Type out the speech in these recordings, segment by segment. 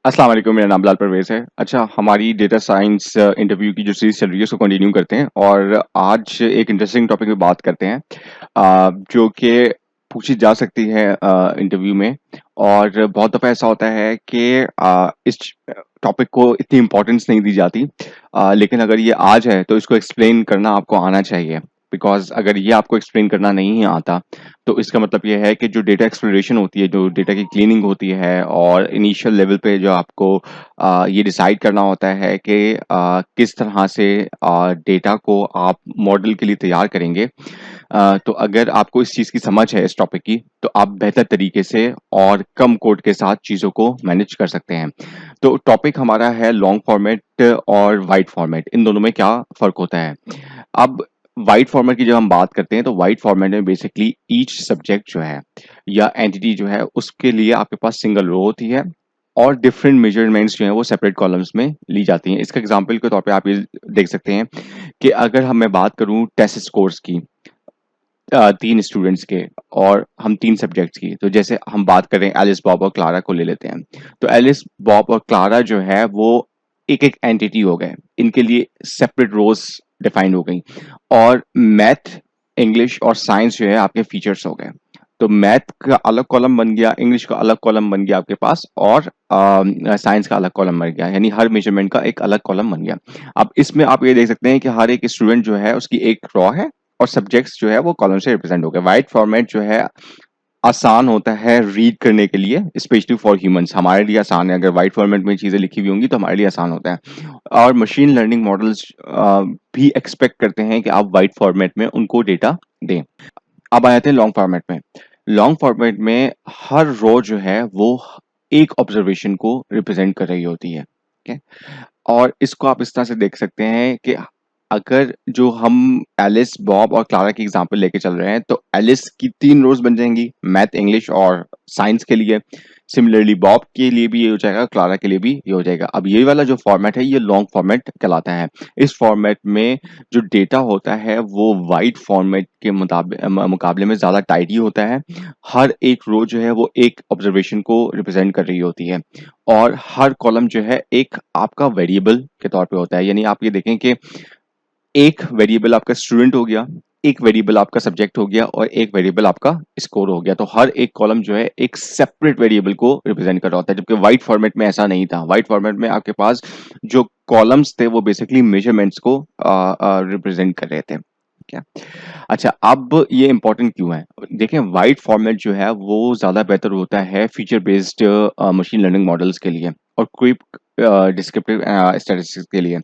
अस्सलाम वालेकुम, मेरा नाम बिलाल परवेज़ है। अच्छा, हमारी डेटा साइंस इंटरव्यू की जो सीरीज़ चल रही है उसको कंटिन्यू करते हैं और आज एक इंटरेस्टिंग टॉपिक पे बात करते हैं जो कि पूछी जा सकती है इंटरव्यू में। और बहुत दफ़ा ऐसा होता है कि इस टॉपिक को इतनी इम्पोर्टेंस नहीं दी जाती, लेकिन अगर ये आ जाए तो इसको एक्सप्लेन करना आपको आना चाहिए। बिकॉज़ अगर ये आपको एक्सप्लेन करना नहीं आता तो इसका मतलब ये है कि जो डेटा एक्सप्लोरेशन होती है, जो डेटा की क्लीनिंग होती है और इनिशियल लेवल पे जो आपको ये डिसाइड करना होता है कि किस तरह से डेटा को आप मॉडल के लिए तैयार करेंगे। तो अगर आपको इस चीज़ की समझ है इस टॉपिक की, तो आप बेहतर तरीके से और कम कोड के साथ चीज़ों को मैनेज कर सकते हैं। तो टॉपिक हमारा है लॉन्ग फॉर्मेट और वाइड फॉर्मेट, इन दोनों में क्या फ़र्क होता है? अब वाइड फॉर्मेट की जब हम बात करते हैं तो वाइड फॉर्मेट में बेसिकली ईच सब्जेक्ट जो है या एंटिटी जो है उसके लिए आपके पास सिंगल रो होती है और डिफरेंट मेजरमेंट्स जो हैं वो सेपरेट कॉलम्स में ली जाती हैं। इसका एग्जांपल के तौर पे आप ये देख सकते हैं कि अगर मैं बात करूं टेस्ट स्कोर्स की, 3 स्टूडेंट्स के और हम 3 सब्जेक्ट्स की, तो जैसे हम बात करें एलिस, बॉब और क्लारा को ले लेते हैं। तो एलिस, बॉब और क्लारा जो है वो एक-एक एंटिटी हो गए। इनके लिए सेपरेट रोज़ डिफाइन हो गई और मैथ, इंग्लिश और साइंस जो है आपके फीचर्स हो गए। तो मैथ का अलग कॉलम बन गया, इंग्लिश का अलग कॉलम बन गया आपके पास और साइंस का अलग कॉलम बन गया, यानी हर मेजरमेंट का एक अलग कॉलम बन गया। अब इसमें आप ये देख सकते हैं कि हर एक स्टूडेंट जो है उसकी एक रॉ है और सब्जेक्ट्स जो है वो कॉलम से रिप्रेजेंट हो गए। वाइड फॉर्मेट जो है आसान होता है रीड करने के लिए, स्पेशली फॉर ह्यूमंस। हमारे लिए आसान है, अगर वाइड फॉर्मेट में चीज़ें लिखी हुई होंगी तो हमारे लिए आसान होता है। और मशीन लर्निंग मॉडल्स भी एक्सपेक्ट करते हैं कि आप वाइड फॉर्मेट में उनको डेटा दें। अब आ जाते हैं लॉन्ग फॉर्मेट में। लॉन्ग फॉर्मेट में हर रो जो है वो एक ऑब्जर्वेशन को रिप्रेजेंट कर रही होती है। ठीक है? और इसको आप इस तरह से देख सकते हैं कि अगर जो हम एलिस, बॉब और क्लारा की एग्जांपल लेके चल रहे हैं तो एलिस की 3 रोज बन जाएंगी, मैथ, इंग्लिश और साइंस के लिए। सिमिलरली बॉब के लिए भी ये हो जाएगा, क्लारा के लिए भी ये हो जाएगा। अब ये वाला जो फॉर्मेट है ये लॉन्ग फॉर्मेट कहलाता है। इस फॉर्मेट में जो डेटा होता है वो वाइड फॉर्मेट के मुकाबले में ज़्यादा टाइडी होता है। हर एक रो जो है वो एक ऑब्जर्वेशन को रिप्रेजेंट कर रही होती है और हर कॉलम जो है एक आपका वेरिएबल के तौर पे होता है। यानी आप ये देखें कि एक वेरिएबल आपका स्टूडेंट हो गया, एक वेरिएबल आपका सब्जेक्ट हो गया और एक वेरिएबल आपका स्कोर हो गया। तो हर एक कॉलम जो है एक सेपरेट वेरिएबल को रिप्रेजेंट कर रहा होता है, जबकि वाइड फॉर्मेट में ऐसा नहीं था। वाइड फॉर्मेट में आपके पास जो कॉलम्स थे वो बेसिकली मेजरमेंट्स को रिप्रेजेंट कर रहे थे। क्या? अच्छा, अब ये इंपॉर्टेंट क्यों है? देखें, वाइड फॉर्मेट जो है वो ज़्यादा बेहतर होता है feature based machine learning models के लिए और क्विक डिस्क्रिप्टिव स्टैटिस्टिक्स के लिए।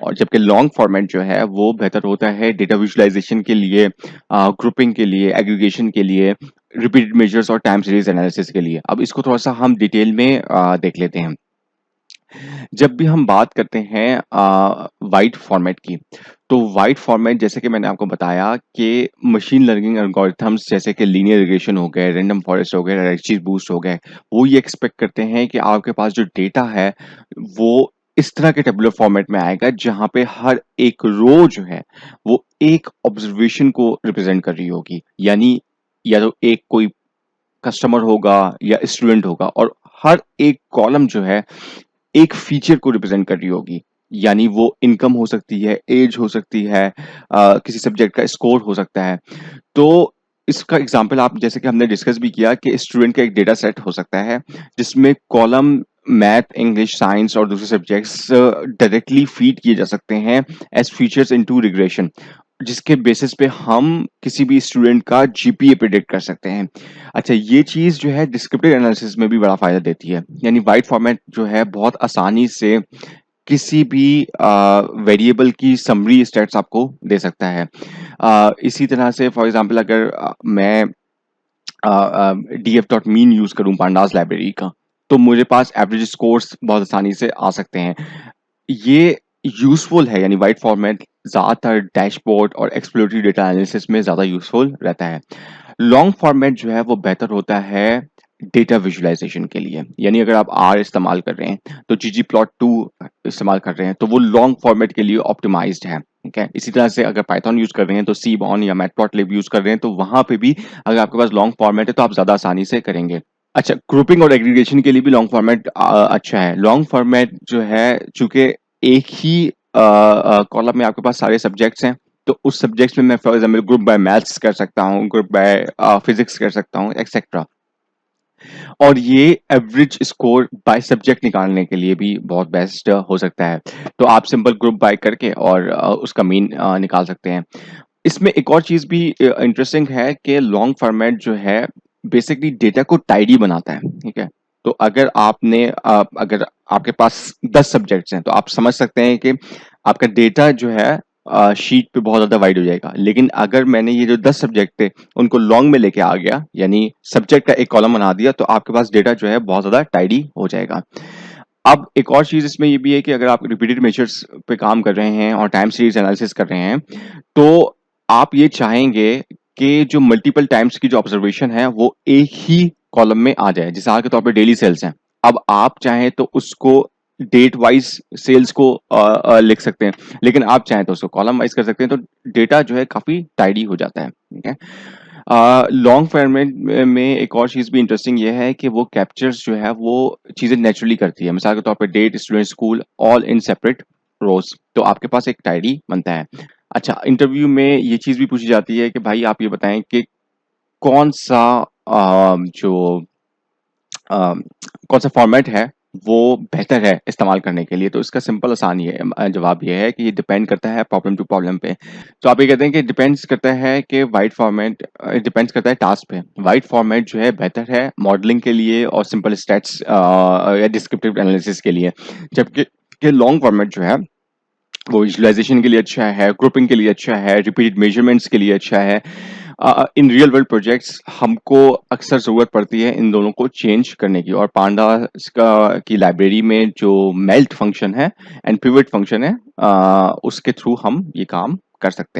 और जबकि लॉन्ग फॉर्मेट जो है वो बेहतर होता है डेटा विजुअलाइजेशन के लिए, ग्रुपिंग के लिए, एग्रीगेशन के लिए, रिपीटेड मेजर्स और टाइम सीरीज एनालिसिस के लिए। अब इसको थोड़ा सा हम डिटेल में देख लेते हैं। जब भी हम बात करते हैं वाइड फॉर्मेट की, तो वाइड फॉर्मेट जैसे कि मैंने आपको बताया कि मशीन लर्निंग एल्गोरिथम्स जैसे कि लीनियर रिग्रेशन हो गए, रैंडम फॉरेस्ट हो गए, रेडशीर बूस्ट हो गए, वो ये एक्सपेक्ट करते हैं कि आपके पास जो डेटा है वो इस तरह के टेबुलर फॉर्मेट में आएगा जहां पे हर एक रो जो है वो एक ऑब्जर्वेशन को रिप्रेजेंट कर रही होगी। यानी या तो एक कोई कस्टमर होगा या स्टूडेंट होगा और हर एक कॉलम जो है एक फीचर को रिप्रेजेंट कर रही होगी। यानी वो इनकम हो सकती है, एज हो सकती है, किसी सब्जेक्ट का स्कोर हो सकता है। तो इसका एग्जांपल आप जैसे कि हमने डिस्कस भी किया कि स्टूडेंट का एक डेटा सेट हो सकता है जिसमें कॉलम मैथ, इंग्लिश, साइंस और दूसरे सब्जेक्ट्स डायरेक्टली फीड किए जा सकते हैं एज फीचर्स इनटू रिग्रेशन, जिसके बेसिस पे हम किसी भी स्टूडेंट का जीपीए प्रिडिक्ट कर सकते हैं। अच्छा, ये चीज़ जो है डिस्क्रिप्टिव एनालिसिस में भी बड़ा फ़ायदा देती है। यानी वाइड फॉर्मेट जो है बहुत आसानी से किसी भी वेरिएबल की समरी स्टेट्स आपको दे सकता है। इसी तरह से फॉर एग्ज़ाम्पल अगर मैं df.mean यूज़ करूँ पांडास लाइब्रेरी का, तो मुझे पास एवरेज स्कोर्स बहुत आसानी से आ सकते हैं। ये यूज़फुल है, यानी वाइड फॉर्मेट ज़्यादातर डैशबोर्ड और एक्सप्लोरेटरी डेटा एनालिसिस में ज़्यादा यूज़फुल रहता है। लॉन्ग फॉर्मेट जो है वो बेहतर होता है डेटा विजुअलाइजेशन के लिए। यानी अगर आप आर इस्तेमाल कर रहे हैं तो ggplot2 इस्तेमाल कर रहे हैं तो वो लॉन्ग फॉर्मेट के लिए ऑप्टिमाइज्ड है। ठीक है? इसी तरह से अगर पाइथन यूज़ कर रहे हैं तो सीबॉन या मैटप्लॉटलिब यूज़ कर रहे हैं तो वहाँ पे भी अगर आपके पास लॉन्ग फॉर्मेट है तो आप ज़्यादा आसानी से करेंगे। अच्छा, ग्रुपिंग और एग्रीगेशन के लिए भी लॉन्ग फॉर्मेट अच्छा है। लॉन्ग फॉर्मेट जो है, चूँकि एक ही कॉलम में आपके पास सारे सब्जेक्ट्स हैं, तो उस सब्जेक्ट्स में मैं for example group by maths कर सकता हूँ, ग्रुप बाय फिज़िक्स कर सकता हूँ, एक्सेट्रा। और ये एवरेज स्कोर बाय सब्जेक्ट निकालने के लिए भी बहुत बेस्ट हो सकता है। तो आप सिंपल ग्रुप बाय करके और उसका मीन निकाल सकते हैं। इसमें एक और चीज़ भी इंटरेस्टिंग है कि लॉन्ग फॉर्मेट जो है बेसिकली डेटा को टाइडी बनाता है, ठीक है? तो अगर आपके पास 10 सब्जेक्ट्स हैं, तो आप समझ सकते हैं कि आपका डेटा जो है शीट पे बहुत ज़्यादा वाइड हो जाएगा। लेकिन अगर मैंने ये जो 10 सब्जेक्ट थे, उनको लॉन्ग में लेके आ गया, यानी सब्जेक्ट का एक कॉलम बना दिया, तो आपके पास डेटा जो है बहुत ज़्यादा टाइडी हो जाएगा। अब एक और चीज़ इसमें ये भी है कि अगर आप रिपीटेड मेजर्स पे काम कर रहे हैं और टाइम सीरीज़ एनालिसिस कर रहे हैं, तो आप ये चाहेंगे कि जो मल्टीपल टाइम्स की जो ऑब्जर्वेशन है, वो एक ही कॉलम में आ जाए। मिसाल के तौर पे डेली सेल्स हैं। अब आप चाहें तो उसको डेट वाइज़ सेल्स को लिख सकते हैं, लेकिन आप चाहें तो उसको कॉलम वाइज़ कर सकते हैं, तो डेटा जो है काफ़ी टाइडी हो जाता है, ठीक है? लॉन्ग फॉर्मेट में एक और चीज़ भी इंटरेस्टिंग ये है कि वो कैप्चर्स जो है वो चीज़ें नेचुरली करती है। मिसाल के तौर पे date, student, school all in separate rows, तो आपके पास एक टाइडी बनता है। अच्छा, इंटरव्यू में ये चीज़ भी पूछी जाती है कि भाई आप ये बताएँ कि कौन-सा जो अ, कौन-सा फॉर्मेट है वो बेहतर है इस्तेमाल करने के लिए? तो इसका सिंपल आसान ये जवाब ये है कि ये डिपेंड करता है प्रॉब्लम टू प्रॉब्लम पे। तो आप ये कहते हैं कि डिपेंड्स करता है कि वाइड फॉर्मेट डिपेंड्स करता है टास्क पे। वाइड फॉर्मेट जो है बेहतर है मॉडलिंग के लिए और सिंपल स्टैट्स या डिस्क्रिप्टिव एनालिसिस के लिए। जबकि कि लॉन्ग फॉर्मेट जो है वो विजुअलाइज़ेशन के लिए अच्छा है, ग्रुपिंग के लिए अच्छा है, रिपीटेड मेजरमेंट्स के लिए अच्छा है। इन रियल वर्ल्ड प्रोजेक्ट्स हमको अक्सर ज़रूरत पड़ती है इन दोनों को चेंज करने की, और पांडास का की लाइब्रेरी में जो मेल्ट फंक्शन है एंड पिवट फंक्शन है, उसके थ्रू हम ये काम कर सकते हैं।